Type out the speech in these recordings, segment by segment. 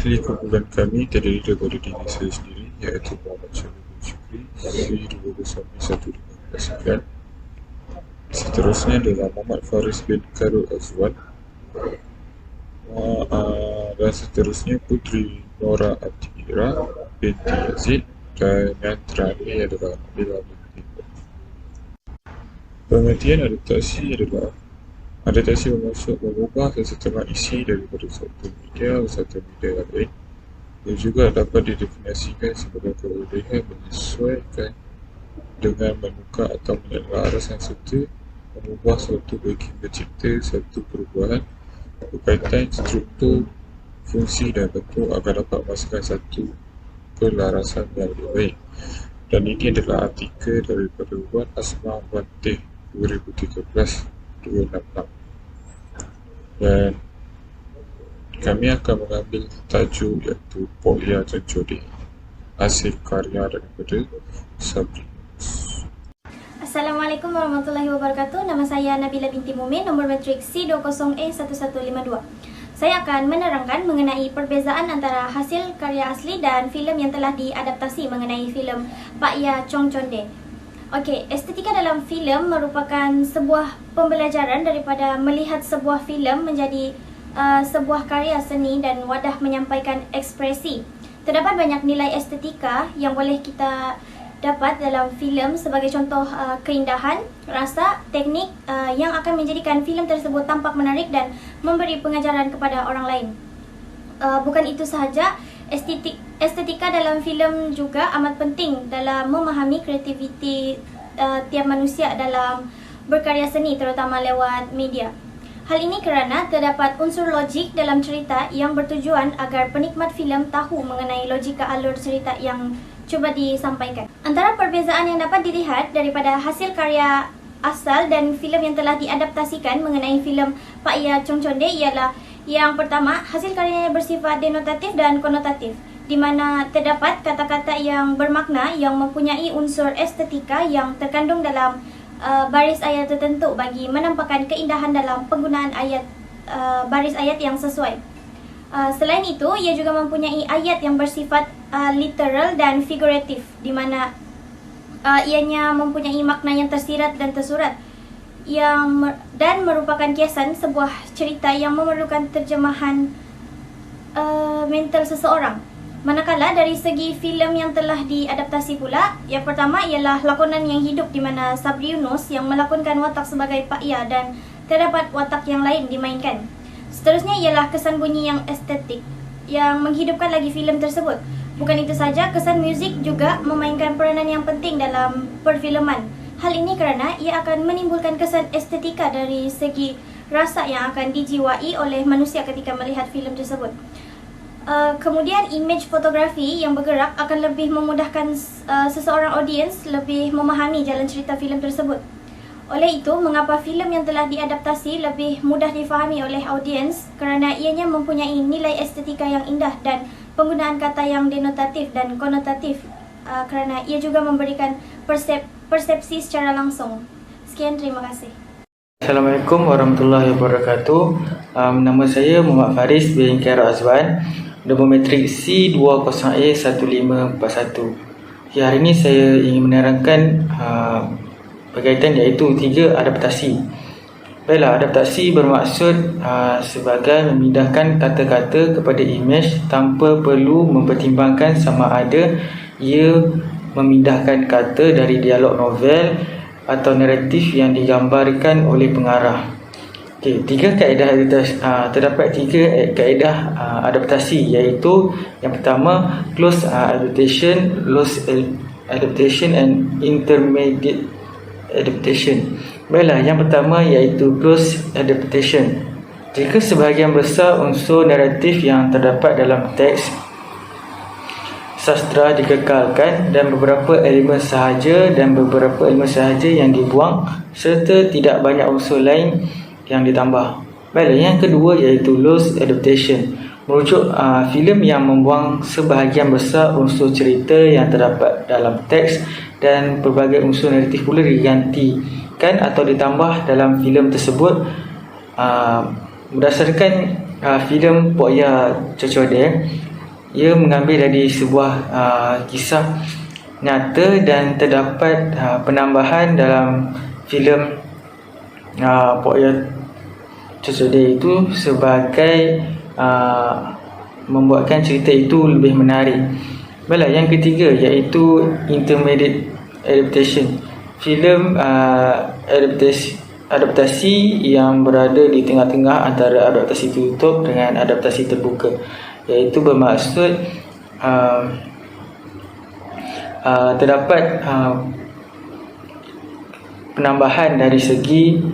Ahli kumpulan kami terdiri daripada diri saya sendiri, iaitu Muhammad Syamil bin Syukri, C2211549. Seterusnya adalah Muhammad Faris bin Karul Azwan, dan seterusnya Putri Nora Atira binti Yazid, dan yang terakhir adalah Nabila binti. Pengertian adaptasi adalah adaptasi bermaksud mengubah sesetengah isi daripada satu media ke satu media yang lain, dan juga dapat didefinisikan sebagai kebolehan menyesuaikan dengan menukar atau menyelaraskan serta mengubah suatu bagi mencipta satu perubahan berkaitan struktur, fungsi dan bentuk agar dapat menghasilkan satu kelarasan yang lebih baik. Dan ini adalah artikel daripada Wan Asma Wantih 2013-266. Dan kami akan mengambil tajuk iaitu Poya Cencodeh, hasil karya daripada Sabri. Assalamualaikum warahmatullahi wabarakatuh. Nama saya Nabila binti Mumin, nombor matrik C20A1152. Saya akan menerangkan mengenai perbezaan antara hasil karya asli dan filem yang telah diadaptasi mengenai filem Pak Ya Chongconde. Okey, estetika dalam filem merupakan sebuah pembelajaran daripada melihat sebuah filem menjadi sebuah karya seni dan wadah menyampaikan ekspresi. Terdapat banyak nilai estetika yang boleh kita dapat dalam filem, sebagai contoh keindahan, rasa, teknik yang akan menjadikan filem tersebut tampak menarik dan memberi pengajaran kepada orang lain. Bukan itu sahaja, estetika dalam filem juga amat penting dalam memahami kreativiti tiap manusia dalam berkarya seni, terutama lewat media. Hal ini kerana terdapat unsur logik dalam cerita yang bertujuan agar penikmat filem tahu mengenai logika alur cerita yang cuba disampaikan. Antara perbezaan yang dapat dilihat daripada hasil karya asal dan filem yang telah diadaptasikan mengenai filem Pak Ya Chongconde ialah yang pertama, hasil karyanya bersifat denotatif dan konotatif, di mana terdapat kata-kata yang bermakna yang mempunyai unsur estetika yang terkandung dalam baris ayat tertentu bagi menampakkan keindahan dalam penggunaan ayat baris ayat yang sesuai. Selain itu, ia juga mempunyai ayat yang bersifat literal dan figuratif, di mana ianya mempunyai makna yang tersirat dan tersurat dan merupakan kiasan sebuah cerita yang memerlukan terjemahan mental seseorang. Manakala dari segi filem yang telah diadaptasi pula, yang pertama ialah lakonan yang hidup, di mana Sabri Yunus yang melakonkan watak sebagai Pak Ya dan terdapat watak yang lain dimainkan. Seterusnya ialah kesan bunyi yang estetik yang menghidupkan lagi filem tersebut. Bukan itu saja, kesan muzik juga memainkan peranan yang penting dalam perfilman. Hal ini kerana ia akan menimbulkan kesan estetika dari segi rasa yang akan dijiwai oleh manusia ketika melihat filem tersebut. Kemudian image fotografi yang bergerak akan lebih memudahkan seseorang audiens lebih memahami jalan cerita filem tersebut. Oleh itu, mengapa filem yang telah diadaptasi lebih mudah difahami oleh audiens kerana ianya mempunyai nilai estetika yang indah dan penggunaan kata yang denotatif dan konotatif kerana ia juga memberikan persepsi secara langsung. Sekian, terima kasih. Assalamualaikum warahmatullahi wabarakatuh. Nama saya Muhammad Faris bin Karul Azwan, nombor matrik C20A1541. Hari ini saya ingin menerangkan berkaitan iaitu 3 adaptasi. Baiklah, adaptasi bermaksud sebagai memindahkan kata-kata kepada imej tanpa perlu mempertimbangkan sama ada ia memindahkan kata dari dialog novel atau naratif yang digambarkan oleh pengarah. Okey, terdapat 3 kaedah adaptasi, iaitu yang pertama close adaptation, loose adaptation and intermediate adaptation. Baiklah, yang pertama iaitu close adaptation. Jika sebahagian besar unsur naratif yang terdapat dalam teks sastra dikekalkan dan beberapa elemen sahaja yang dibuang serta tidak banyak unsur lain yang ditambah. Baiklah, yang kedua iaitu loose adaptation, merujuk filem yang membuang sebahagian besar unsur cerita yang terdapat dalam teks dan pelbagai unsur naratif pula digantikan atau ditambah dalam filem tersebut. Berdasarkan filem Pak Ya Chongconde, ia mengambil dari sebuah kisah nyata dan terdapat penambahan dalam filem Pok Ya Cocodek itu sebagai membuatkan cerita itu lebih menarik. Baiklah, yang ketiga iaitu intermediate adaptation. Filem adaptasi yang berada di tengah-tengah antara adaptasi tertutup dengan adaptasi terbuka, iaitu bermaksud terdapat penambahan dari segi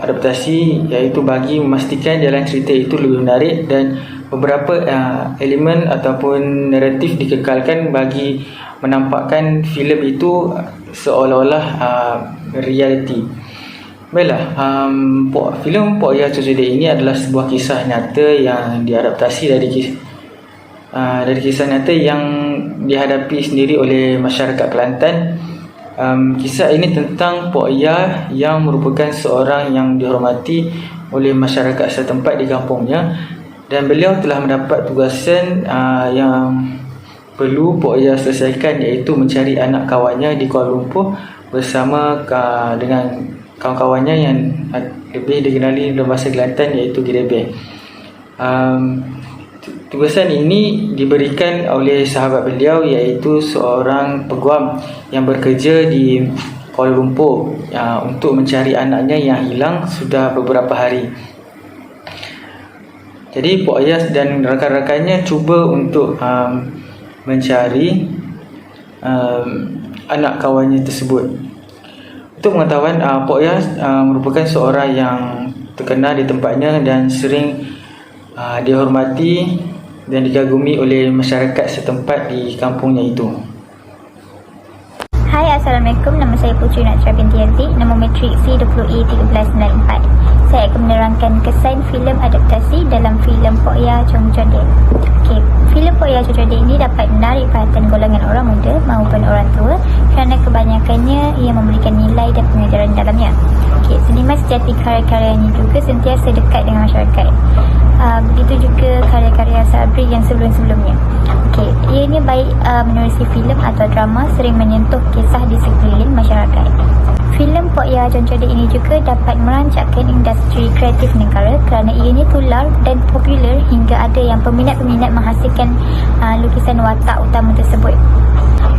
adaptasi, iaitu bagi memastikan jalan cerita itu lebih menarik dan beberapa elemen ataupun naratif dikekalkan bagi menampakkan filem itu seolah-olah realiti. Baiklah, filem Pok Ya Cocodek ini adalah sebuah kisah nyata yang diadaptasi dari kisah nyata yang dihadapi sendiri oleh masyarakat Kelantan. Kisah ini tentang Pok Ya yang merupakan seorang yang dihormati oleh masyarakat setempat di kampungnya, dan beliau telah mendapat tugasan yang perlu Pok Ya selesaikan, iaitu mencari anak kawannya di Kuala Lumpur bersama dengan kawan-kawannya yang lebih dikenali dalam bahasa Kelantan iaitu Girebeh. Tugasan ini diberikan oleh sahabat beliau, iaitu seorang peguam yang bekerja di Kuala Lumpur untuk mencari anaknya yang hilang sudah beberapa hari. Jadi Pok Ya dan rakan-rakannya cuba untuk mencari anak kawannya tersebut. Untuk pengetahuan, Pok Ya merupakan seorang yang terkenal di tempatnya dan sering dihormati dan dikagumi oleh masyarakat setempat di kampungnya itu. Hai, Assalamualaikum. Nama saya Putri Natra binti Aziz, nombor matrik C20E1394. Saya akan menerangkan kesan filem adaptasi dalam filem Pok Ya Cocodek. Okey, filem Pok Ya Cocodek ini dapat menarik perhatian golongan orang muda maupun orang tua kerana kebanyakannya ia memberikan nilai dan pengajaran dalamnya. Okey, seniman sejati karya-karyanya juga sentiasa dekat dengan masyarakat. Begitu juga karya-karya Sabri yang sebelum-sebelumnya. Okey, ianya baik menerusi filem atau drama sering menyentuh kisah di sekeliling masyarakat. Filem Pok Ya Cocodek ini juga dapat merancakkan industri kreatif negara kerana ianya tular dan popular hingga ada yang peminat-peminat menghasilkan lukisan watak utama tersebut.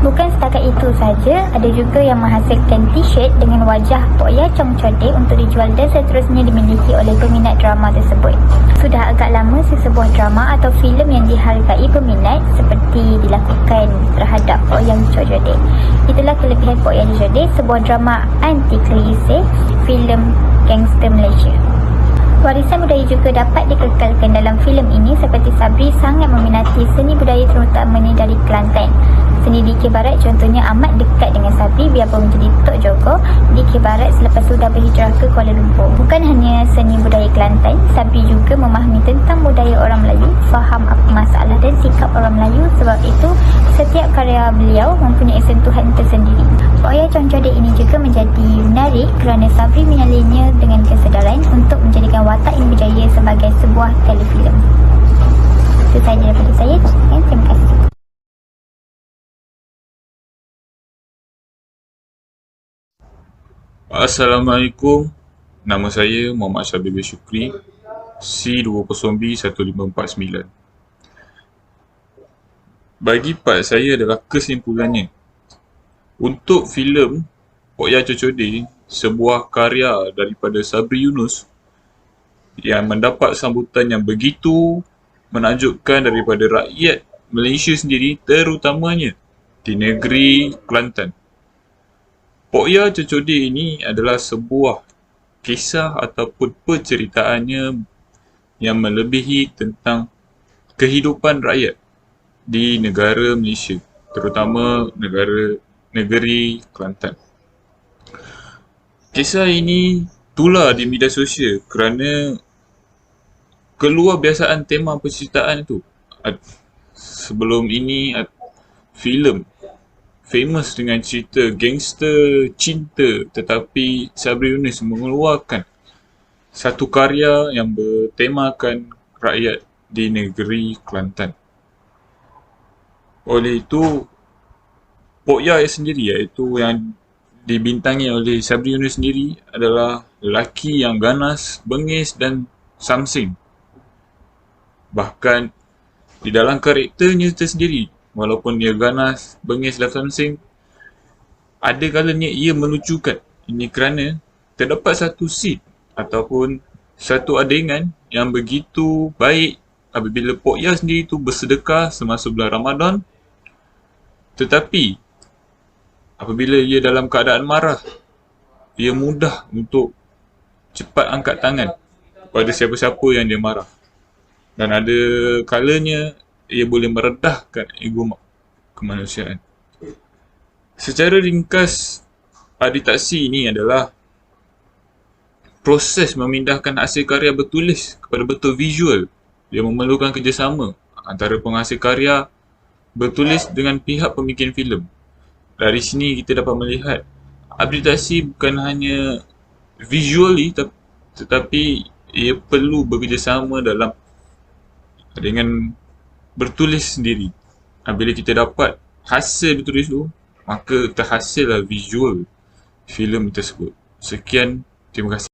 Bukan setakat itu saja, ada juga yang menghasilkan t-shirt dengan wajah Pok Ya Cocodek untuk dijual dan seterusnya dimiliki oleh peminat drama tersebut. Sudah agak lama sesebuah drama atau filem yang dihargai peminat seperti dilakukan terhadap Pok Ya Cocodek. Itulah kelebihan Pok Ya Cocodek, sebuah drama anti-klise filem gangster Malaysia. Warisan budaya juga dapat dikekalkan dalam filem ini seperti Sabri sangat meminati seni budaya terutamanya dari Kelantan. Seni di K Barat contohnya amat dekat dengan Sabri biarpun menjadi Tok Joko di K Barat selepas sudah berhijrah ke Kuala Lumpur. Bukan hanya seni budaya Kelantan, Sabri juga memahami tentang budaya orang Melayu, faham apa masalah dan sikap orang Melayu. Sebab itu, setiap karya beliau mempunyai sentuhan tersendiri. Pok Ya Cocodek ini juga menjadi menarik kerana Sabri menyalinya dengan kesedaran untuk menjadikan watak yang berjaya sebagai sebuah telefilm. Itu sahaja daripada saya. Terima kasih. Assalamualaikum. Nama saya Muhammad Syabib Syukri, C20B1549. Bagi part saya adalah kesimpulannya. Untuk filem Pok Ya Cocodek, sebuah karya daripada Sabri Yunus yang mendapat sambutan yang begitu menakjubkan daripada rakyat Malaysia sendiri, terutamanya di negeri Kelantan. Pok Ya Cocodek ini adalah sebuah kisah ataupun penceritaannya yang melebihi tentang kehidupan rakyat di negara Malaysia, terutama negeri Kelantan. Kisah ini tular di media sosial kerana keluarbiasaan tema penceritaan itu. Sebelum ini, filem famous dengan cerita gangster cinta, tetapi Sabri Yunus mengeluarkan satu karya yang bertemakan rakyat di negeri Kelantan. Oleh itu, Pok Yah sendiri, iaitu yang dibintangi oleh Sabri Yunus sendiri, adalah lelaki yang ganas, bengis dan samsing. Bahkan di dalam karakternya tersendiri, walaupun dia ganas, bengis dan samsing, ada kalanya ia melucukan. Ini kerana terdapat satu scene ataupun satu adegan yang begitu baik apabila Pok Yah sendiri tu bersedekah semasa bulan Ramadan, tetapi apabila ia dalam keadaan marah, ia mudah untuk cepat angkat tangan pada siapa-siapa yang dia marah. Dan ada kalanya ia boleh meredahkan ego kemanusiaan. Secara ringkas, adaptasi ini adalah proses memindahkan hasil karya bertulis kepada bentuk visual. Dia memerlukan kerjasama antara penghasil karya bertulis dengan pihak pembikin filem. Dari sini kita dapat melihat adaptasi bukan hanya visually tetapi ia perlu bekerjasama dengan bertulis sendiri. Bila kita dapat hasil bertulis tu, maka terhasillah visual filem tersebut. Sekian, terima kasih.